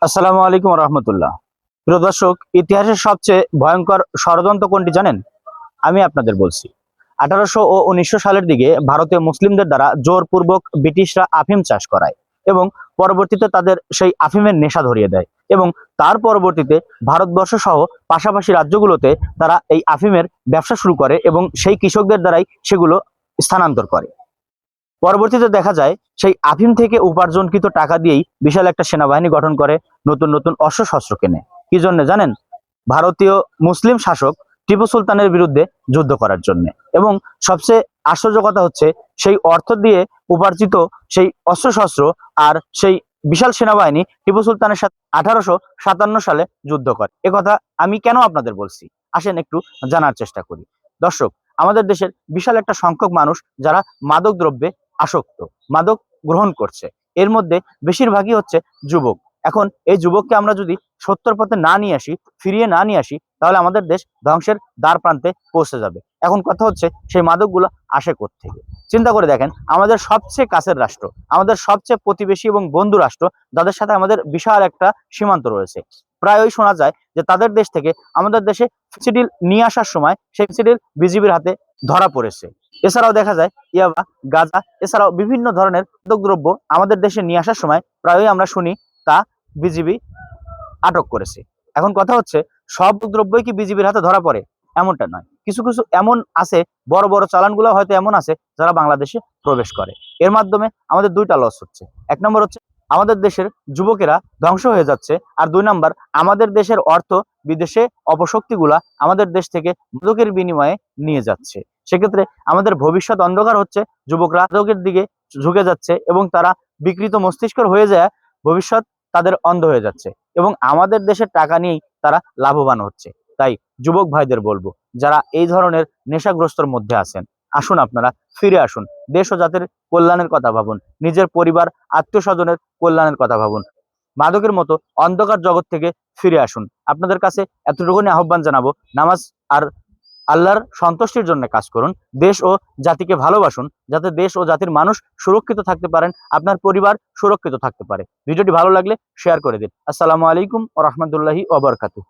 আসসালামু আলাইকুম রহমতুল্লাহ। প্রিয় দর্শক, ইতিহাসের সবচেয়ে ভয়ঙ্কর ষড়যন্ত্র কোনটি জানেন? আমি আপনাদের বলছি। 1800 ও 1900 সালের দিকে ভারতীয় মুসলিমদের দ্বারা জোরপূর্বক ব্রিটিশরা আফিম চাষ করায় এবং পরবর্তীতে তাদের সেই আফিমের নেশা ধরিয়ে দেয় এবং তার পরবর্তীতে ভারতবর্ষ সহ পাশাপাশি রাজ্যগুলোতে তারা এই আফিমের ব্যবসা শুরু করে এবং সেই কৃষকদের দ্বারাই সেগুলো স্থানান্তর করে। পরবর্তীতে দেখা যায় সেই আফিম থেকে উপার্জনকৃত টাকা দিয়েই বিশাল একটা সেনাবাহিনী গঠন করে, নতুন নতুন অস্ত্রশস্ত্র কেনে। কি জন্য জানেন? ভারতীয় মুসলিম শাসক টিপু সুলতানের বিরুদ্ধে যুদ্ধ করার জন্য। এবং সবচেয়ে আশ্চর্য কথা হচ্ছে, সেই অর্থ দিয়ে উপার্জিত সেই অস্ত্রশস্ত্র আর সেই বিশাল সেনাবাহিনী টিপু সুলতানের সাথে 1857 সালে যুদ্ধ করে। কথা আমি কেন আপনাদের বলছি, আসেন একটু জানার চেষ্টা করি। দর্শক, আমাদের দেশের বিশাল একটা সংখ্যক মানুষ যারা মাদক দ্রব্যে আসক্ত, মাদক গ্রহণ করছে, এর মধ্যে বেশিরভাগই হচ্ছে যুবক। এখন এই যুবককে আমরা যদি সত্যর পথে না নিয়ে আসি, ফিরিয়ে না নিয়ে আসি, তাহলে আমাদের দেশ ধ্বংসের দ্বার প্রান্তে পৌঁছে যাবে। এখন কথা হচ্ছে, সেই মাদকগুলো আসে কোত্থেকে? চিন্তা করে দেখেন, আমাদের সবচেয়ে কাছের রাষ্ট্র, আমাদের সবচেয়ে প্রতিবেশী এবং বন্ধু রাষ্ট্র, যাদের সাথে আমাদের বিশাল একটা সীমান্ত রয়েছে, প্রায়ই শোনা যায় যে তাদের দেশ থেকে আমাদের দেশে ফেন্সিডিল নিয়ে আসার সময় সেই ফেন্সিডিল বিজিবির হাতে ধরা পড়েছে। এছাড়াও দেখা যায় ইয়াবা, গাঁজা, এছাড়াও বিভিন্ন ধরনের মাদক দ্রব্য আমাদের দেশে নিয়ে আসার সময় প্রায়ই আমরা শুনি তা বিজিবি আটক করেছে। এখন কথা হচ্ছে, সব দ্রব্যই কি বিজিবির হাতে ধরা পড়ে? এমনটা নয়। কিছু কিছু এমন আছে, বড় বড় চালানগুলো হয়তো এমন আছে যারা বাংলাদেশে প্রবেশ করে। এর মাধ্যমে আমাদের দুইটা লস হচ্ছে। এক নম্বর হচ্ছে, আমাদের দেশের যুবকেরা ধ্বংস হয়ে যাচ্ছে, আর দুই নম্বর, আমাদের দেশের অর্থ বিদেশে অপশক্তিগুলা আমাদের দেশ থেকে মাদকের বিনিময়ে নিয়ে যাচ্ছে। সেক্ষেত্রে আমাদের ভবিষ্যৎ অন্ধকার হচ্ছে, যুবকরা মাদকের দিকে ঝুঁকে যাচ্ছে এবং তারা বিকৃত মস্তিষ্কের হয়ে যায়, ভবিষ্যৎ তাদের অন্ধ হয়ে যাচ্ছে এবং আমাদের দেশের টাকা নিয়েই তারা লাভবান হচ্ছে। তাই যুবক ভাইদের বলবো, যারা এই ধরনের নেশাগ্রস্তর মধ্যে আছেন, আসুন আপনারা ফিরে আসুন, দেশ ও জাতির কল্যাণের কথা ভাবুন, নিজের পরিবার আত্মীয় স্বজনের কল্যাণের কথা ভাবুন। মাদকের মতো অন্ধকার জগৎ থেকে ফিরে আসুন। আপনাদের কাছে এতটুকুনি আহ্বান জানাবো, নামাজ আর আল্লাহর সন্তুষ্টির জন্য কাজ করুন, দেশ ও জাতিকে ভালোবাসুন, যাতে দেশ ও জাতির মানুষ সুরক্ষিত থাকতে পারেন, আপনার পরিবার সুরক্ষিত থাকতে পারে। ভিডিওটি ভালো লাগলে শেয়ার করে দিন। আসসালামু আলাইকুম ওয়া রাহমাতুল্লাহি ওয়া বারাকাতুহু।